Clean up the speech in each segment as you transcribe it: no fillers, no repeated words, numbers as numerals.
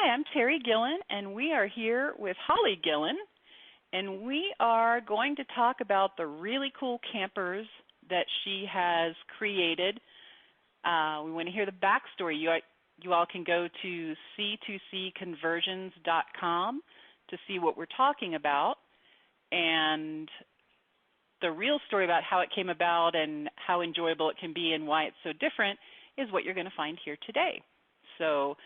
Hi, I'm Terry Gillen, and we are here with Holly Gillen, and we are going to talk about the really cool campers that she has created. We want to hear the backstory. You all can go to C2C Conversions.com to see what we're talking about, and the real story about how it came about and how enjoyable it can be and why it's so different is what you're going to find here today. So,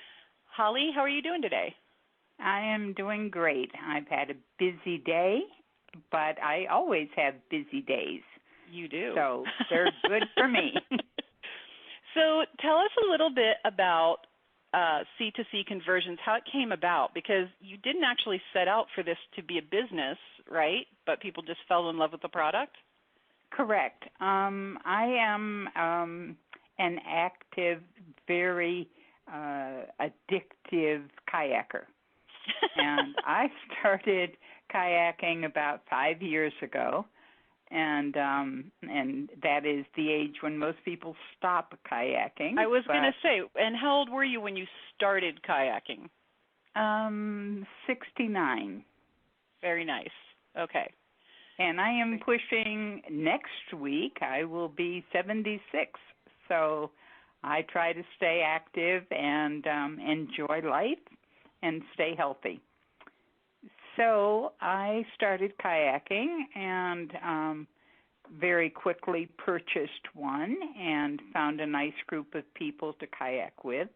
Holly, how are you doing today? I am doing great. I've had a busy day, but I always have busy days. You do. So they're good for me. So tell us a little bit about C2C Conversions, how it came about, because you didn't actually set out for this to be a business, right? But people just fell in love with the product? Correct. I am an active, very addictive kayaker. And I started kayaking about 5 years ago, and that is the age when most people stop kayaking. I was going to say, and how old were you when you started kayaking? 69. Very nice. Okay. And I am pushing next week. I will be 76. So I try to stay active and enjoy life and stay healthy. So I started kayaking and very quickly purchased one and found a nice group of people to kayak with.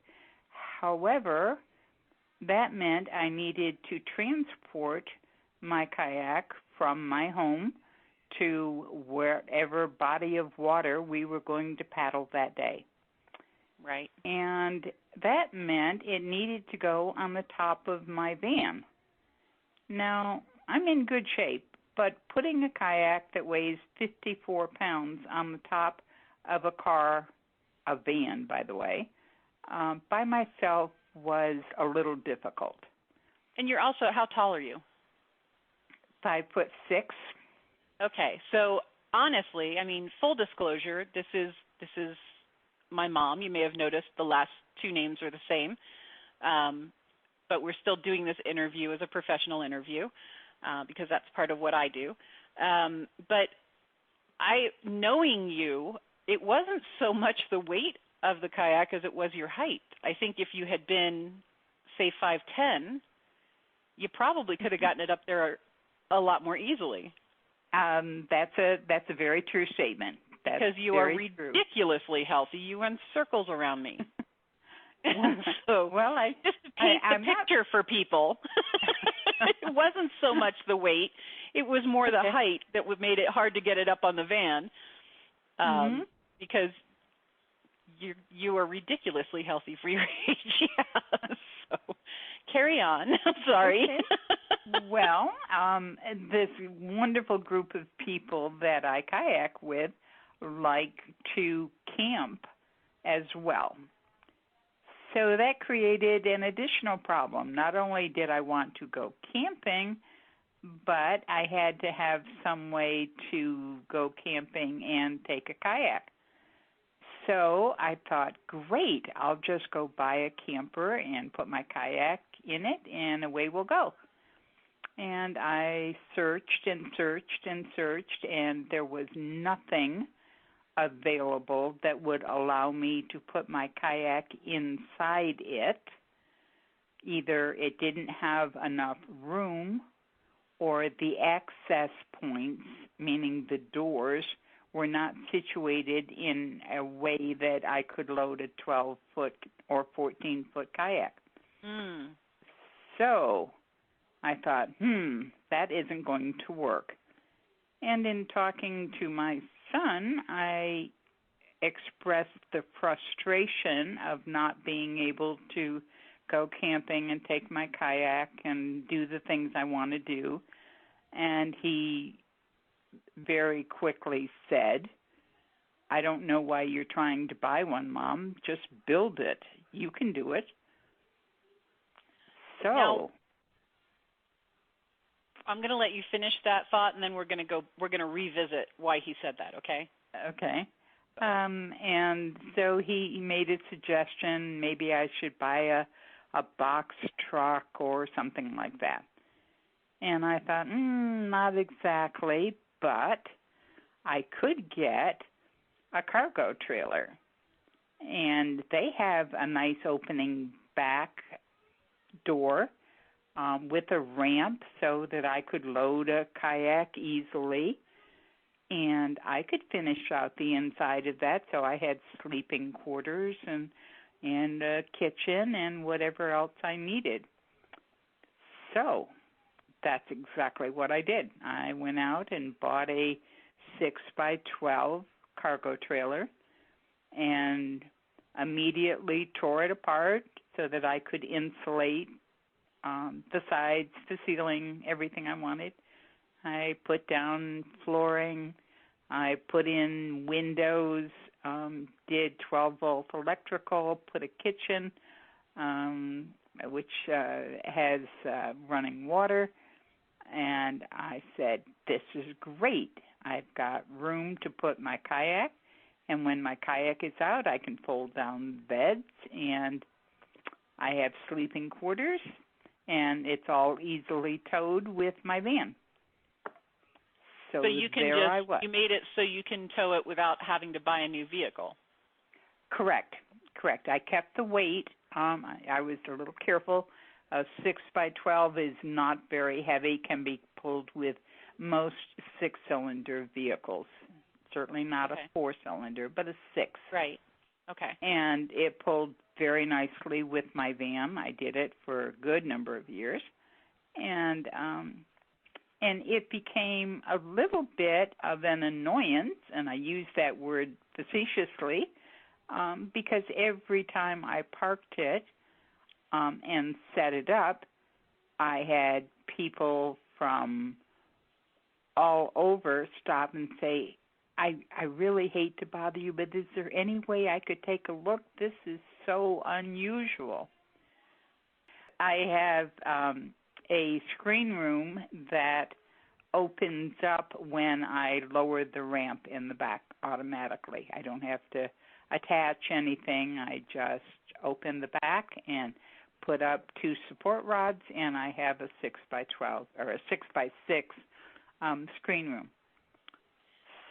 However, that meant I needed to transport my kayak from my home to wherever body of water we were going to paddle that day. Right. And that meant it needed to go on the top of my van. Now, I'm in good shape, but putting a kayak that weighs 54 pounds on the top of a van, by the way, by myself was a little difficult. And you're also, how tall are you? 5'6". Okay, so honestly, I mean, full disclosure, this is my mom. You may have noticed the last two names are the same, but we're still doing this interview as a professional interview because that's part of what I do. But knowing you, it wasn't so much the weight of the kayak as it was your height. I think if you had been, say, 5'10", you probably could have gotten it up there a lot more easily. That's a very true statement. Because you are ridiculously healthy. You run circles around me. So, well, just to paint the picture for people, it wasn't so much the weight. It was more the height that made it hard to get it up on the van because you are ridiculously healthy for your age. Yeah. So carry on. I'm sorry. Okay. Well, this wonderful group of people that I kayak with like to camp as well. So that created an additional problem. Not only did I want to go camping, but I had to have some way to go camping and take a kayak. So I thought, great, I'll just go buy a camper and put my kayak in it, and away we'll go. And I searched and searched and searched, and there was nothing available that would allow me to put my kayak inside it. Either it didn't have enough room or the access points, meaning the doors, were not situated in a way that I could load a 12-foot or 14-foot kayak. So I thought, that isn't going to work. And in talking to my son, I expressed the frustration of not being able to go camping and take my kayak and do the things I want to do. And he very quickly said, I don't know why you're trying to buy one, Mom. Just build it. You can do it. So now, I'm going to let you finish that thought, and then we're going to revisit why he said that, okay? Okay. And so he made a suggestion, maybe I should buy a a box truck or something like that. And I thought, not exactly, but I could get a cargo trailer. And they have a nice opening back door with a ramp so that I could load a kayak easily. And I could finish out the inside of that, so I had sleeping quarters and a kitchen and whatever else I needed. So that's exactly what I did. I went out and bought a 6x12 cargo trailer and immediately tore it apart so that I could insulate the sides, the ceiling, everything I wanted. I put down flooring, I put in windows, did 12-volt electrical, put a kitchen, which has running water, and I said, this is great. I've got room to put my kayak, and when my kayak is out, I can fold down beds, and I have sleeping quarters, and it's all easily towed with my van. So you can you made it so you can tow it without having to buy a new vehicle. Correct. I kept the weight. I was a little careful. A 6x12 is not very heavy, can be pulled with most 6-cylinder vehicles. Certainly not a 4-cylinder, but a 6. Right. Okay. And it pulled very nicely with my van. I did it for a good number of years. And it became a little bit of an annoyance, and I use that word facetiously, because every time I parked it and set it up, I had people from all over stop and say, I really hate to bother you, but is there any way I could take a look? This is so unusual. I have a screen room that opens up when I lower the ramp in the back automatically. I don't have to attach anything. I just open the back and put up 2 support rods, and I have a 6x12 or a 6x6 screen room.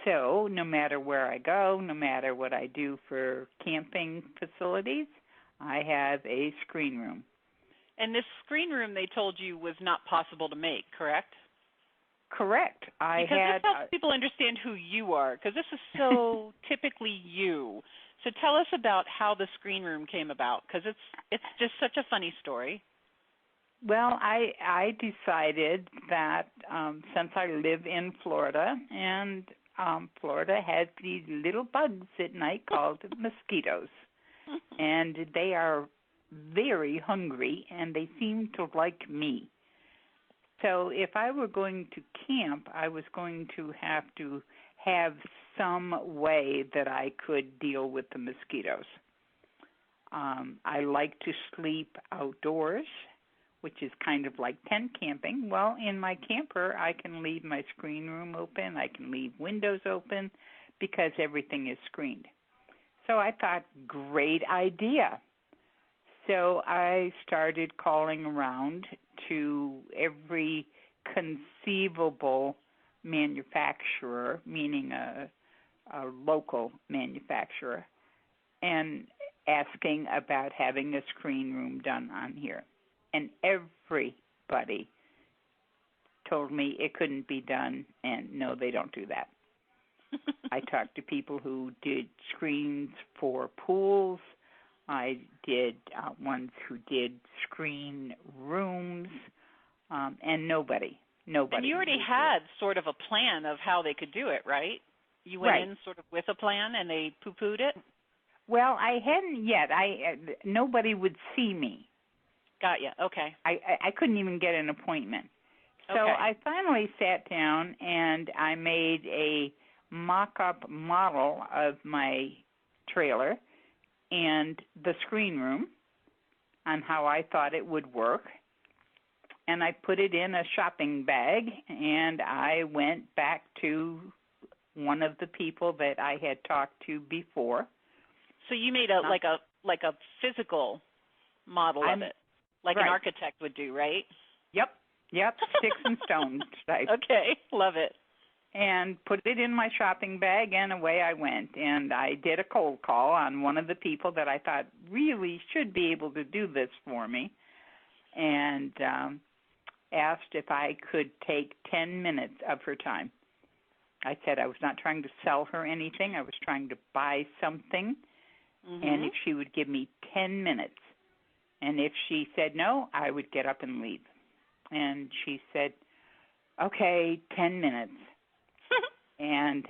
So no matter where I go, no matter what I do for camping facilities, I have a screen room. And this screen room, they told you, was not possible to make, correct? Correct. Because this helps people understand who you are, because this is so typically you. So tell us about how the screen room came about, because it's just such a funny story. Well, I decided that since I live in Florida, and Florida has these little bugs at night called mosquitoes, and they are very hungry, and they seem to like me. So if I were going to camp, I was going to have some way that I could deal with the mosquitoes. I like to sleep outdoors, which is kind of like tent camping. Well, in my camper, I can leave my screen room open. I can leave windows open because everything is screened. So I thought, great idea. So I started calling around to every conceivable manufacturer, meaning a local manufacturer, and asking about having a screen room done on here. And everybody told me it couldn't be done, and no, they don't do that. I talked to people who did screens for pools. I did ones who did screen rooms, and nobody. And you already had sort of a plan of how they could do it, right? You went in sort of with a plan, and they poo-pooed it? Well, I hadn't yet. Nobody would see me. Got you. Okay. I couldn't even get an appointment. So I finally sat down, and I made a mock-up model of my trailer and the screen room on how I thought it would work. And I put it in a shopping bag, and I went back to one of the people that I had talked to before. So you made like a physical model of it. like an Right. architect would do, right? Yep. Sticks and stones type. Okay, love it. And put it in my shopping bag, and away I went. And I did a cold call on one of the people that I thought really should be able to do this for me, and asked if I could take 10 minutes of her time. I said I was not trying to sell her anything. I was trying to buy something, and if she would give me 10 minutes. And if she said no, I would get up and leave. And she said, okay, 10 minutes. And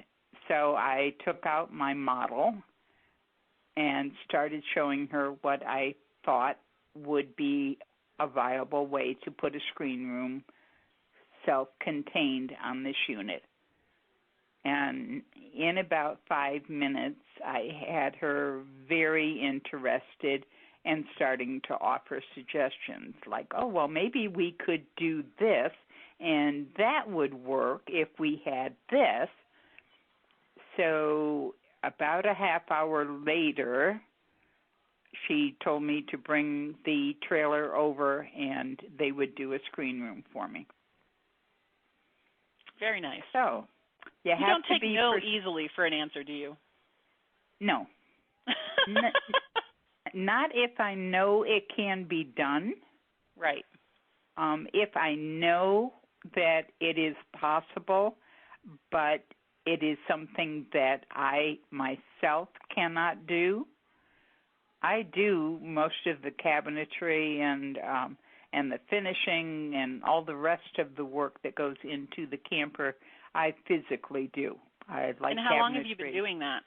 so I took out my model and started showing her what I thought would be a viable way to put a screen room self-contained on this unit. And in about 5 minutes, I had her very interested and starting to offer suggestions like, oh, well, maybe we could do this, and that would work if we had this. So about a half hour later, she told me to bring the trailer over, and they would do a screen room for me. Very nice. So you have don't to take be no easily for an answer, do you? No. Not if I know it can be done. Right. If I know that it is possible, but it is something that I myself cannot do. I do most of the cabinetry and the finishing and all the rest of the work that goes into the camper. I physically do. I like. And how long have you been doing that?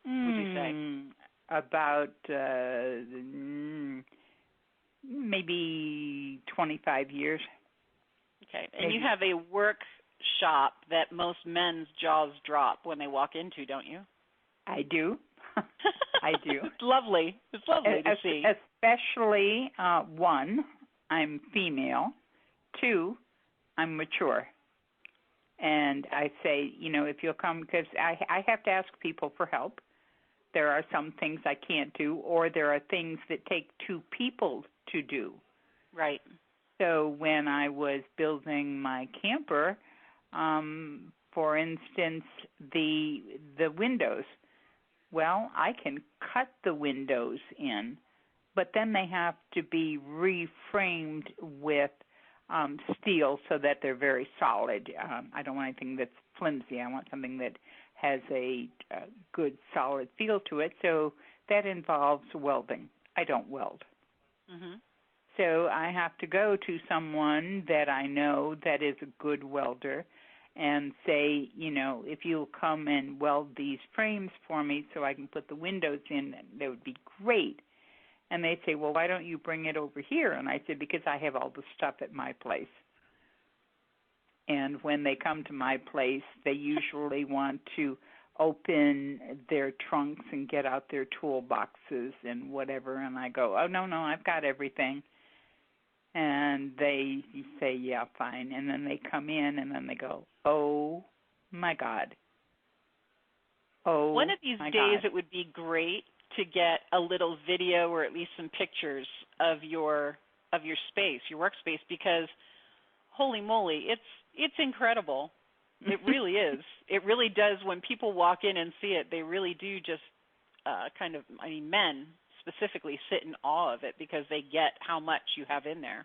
Would you say? About maybe 25 years. Okay. And maybe. You have a workshop that most men's jaws drop when they walk into, don't you? I do. I do. It's lovely. It's lovely to see. Especially, one, I'm female. Two, I'm mature. And I say, if you'll come, because I have to ask people for help. There are some things I can't do, or there are things that take two people to do. Right. So when I was building my camper, for instance, the windows, well, I can cut the windows in, but then they have to be reframed with steel so that they're very solid. I don't want anything that's flimsy. I want something that has a good solid feel to it. So that involves welding. I don't weld. Mm-hmm. So I have to go to someone that I know that is a good welder and say, if you'll come and weld these frames for me so I can put the windows in, that would be great. And they say, well, why don't you bring it over here? And I said, because I have all the stuff at my place. And when they come to my place, they usually want to open their trunks and get out their toolboxes and whatever. And I go, oh, no, I've got everything. And they say, yeah, fine. And then they come in and then they go, oh, my God. Oh, one of these days it would be great to get a little video or at least some pictures of your space, your workspace, because holy moly, it's incredible. It really is. It really does. When people walk in and see it, they really do just men specifically sit in awe of it because they get how much you have in there.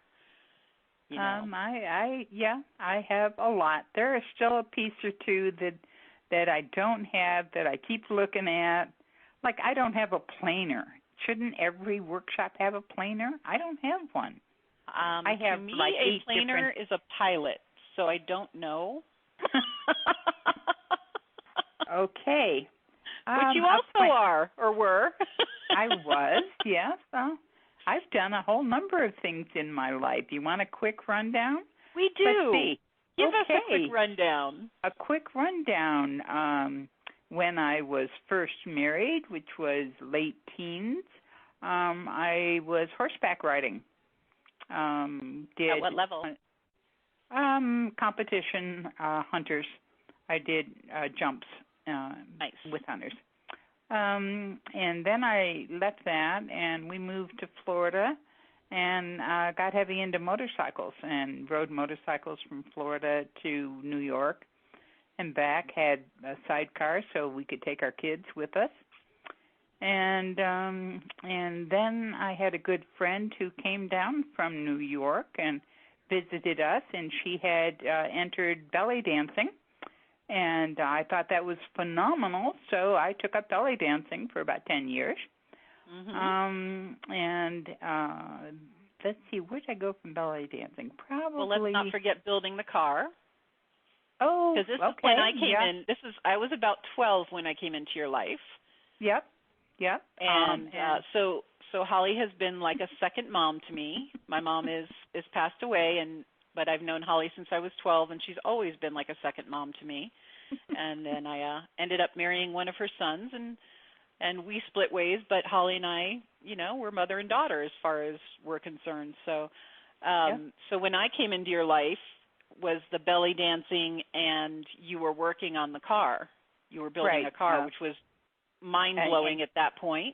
I have a lot. There is still a piece or two that I don't have that I keep looking at. Like, I don't have a planer. Shouldn't every workshop have a planer? I don't have one. I have to me, like a planer is a pilot, so I don't know. Okay. Which you also are, or were. I was, yes. I've done a whole number of things in my life. You want a quick rundown? We do. Let's see. Give us a quick rundown. A quick rundown. When I was first married, which was late teens, I was horseback riding. At what level? Competition, hunters. I did jumps nice. with hunters. And then I left that, and we moved to Florida, and got heavy into motorcycles and rode motorcycles from Florida to New York and back. Had a sidecar so we could take our kids with us. And then I had a good friend who came down from New York and visited us, and she had entered belly dancing. And I thought that was phenomenal, so I took up belly dancing for about 10 years. And let's see, where did I go from belly dancing? Probably. Well, let's not forget building the car. Oh, because this is when I came in. I was about 12 when I came into your life. Yep. And so Holly has been like a second mom to me. My mom is passed away, but I've known Holly since I was 12, and she's always been like a second mom to me. And then I ended up marrying one of her sons, and we split ways. But Holly and I, we're mother and daughter as far as we're concerned. So, so when I came into your life, was the belly dancing, and you were working on the car. You were building a car, which was mind-blowing at that point.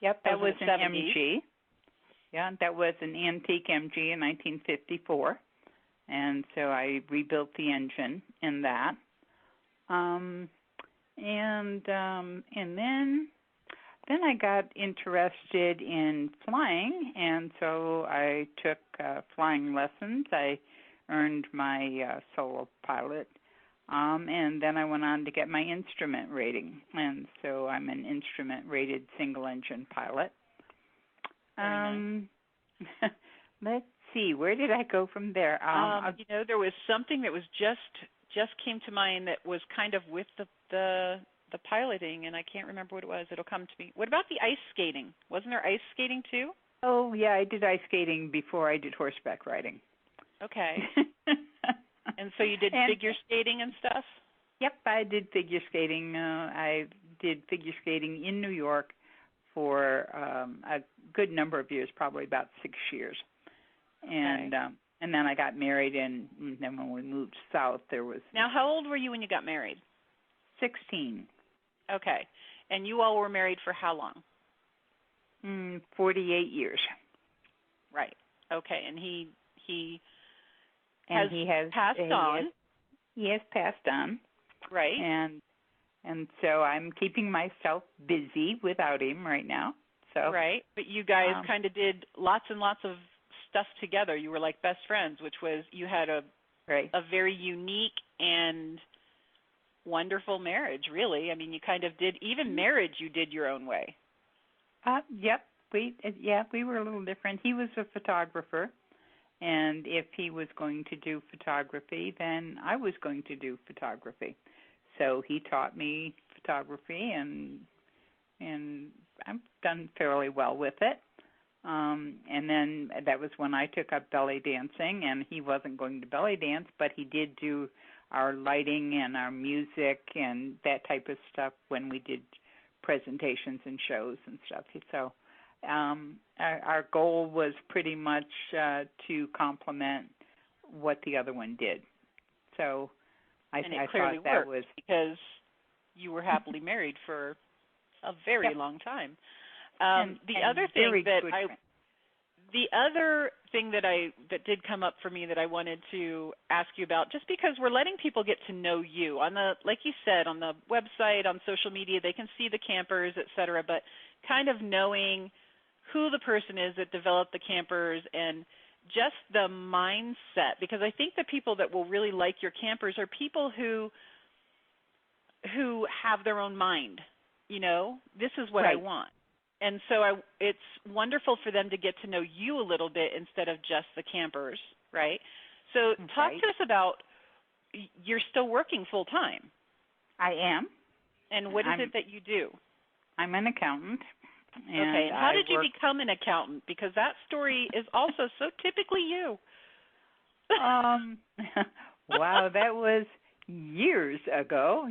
Yep, that was an MG. Yeah, that was an antique MG in 1954. And so I rebuilt the engine in that. And then I got interested in flying, and so I took flying lessons. I earned my solo pilot, and then I went on to get my instrument rating, and so I'm an instrument-rated single-engine pilot. Let's see, where did I go from there? There was something that was just came to mind that was kind of with the piloting, and I can't remember what it was. It'll come to me. What about the ice skating? Wasn't there ice skating too? Oh, yeah, I did ice skating before I did horseback riding. Okay. And so you did figure skating and stuff? Yep, I did figure skating. I did figure skating in New York for a good number of years, probably about 6 years. And and then I got married, and then when we moved south, there was... Now, how old were you when you got married? 16. Okay. And you all were married for how long? 48 years. Right. Okay. And he has passed on. He has passed on. Right. And so I'm keeping myself busy without him right now. So right. But you guys kind of did lots and lots of stuff together. You were like best friends, which was you had a very unique and wonderful marriage, really. I mean, you kind of did, even marriage you did your own way. Yep. We were a little different. He was a photographer, and if he was going to do photography, then I was going to do photography. So he taught me photography, and I've done fairly well with it. And then that was when I took up belly dancing, and he wasn't going to belly dance, but he did do our lighting and our music and that type of stuff when we did presentations and shows and stuff. So our goal was pretty much to complement what the other one did. So I thought that was because you were happily married for a very long time. The other thing that did come up for me that I wanted to ask you about, just because we're letting people get to know you on like you said, on the website, on social media, they can see the campers, et cetera, but kind of knowing who the person is that developed the campers and just the mindset, because I think the people that will really like your campers are people who have their own mind. This is what I want. And so it's wonderful for them to get to know you a little bit instead of just the campers, right? So talk to us about, you're still working full time. I am. And what is it that you do? I'm an accountant. And how did you become an accountant? Because that story is also so typically you. Wow, that was years ago.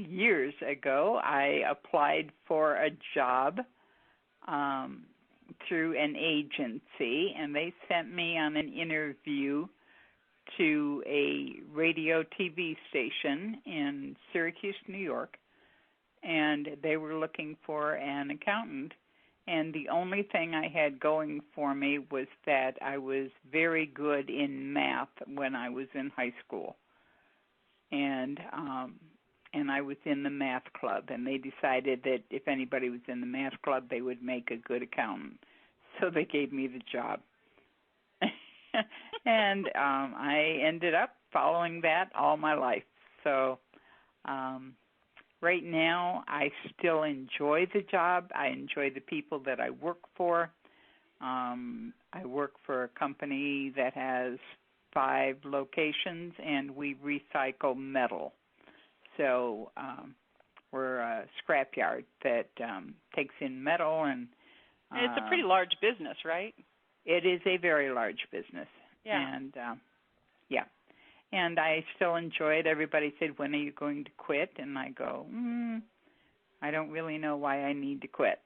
I applied for a job through an agency, and they sent me on an interview to a radio TV station in Syracuse, New York, and they were looking for an accountant. And the only thing I had going for me was that I was very good in math when I was in high school. And I was in the math club, and they decided that if anybody was in the math club, they would make a good accountant. So they gave me the job. And I ended up following that all my life. So right now, I still enjoy the job. I enjoy the people that I work for. I work for a company that has 5 locations, and we recycle metal. So we're a scrapyard that takes in metal. And it's a pretty large business, right? It is a very large business. Yeah. And, yeah. And I still enjoy it. Everybody said, when are you going to quit? And I go, I don't really know why I need to quit.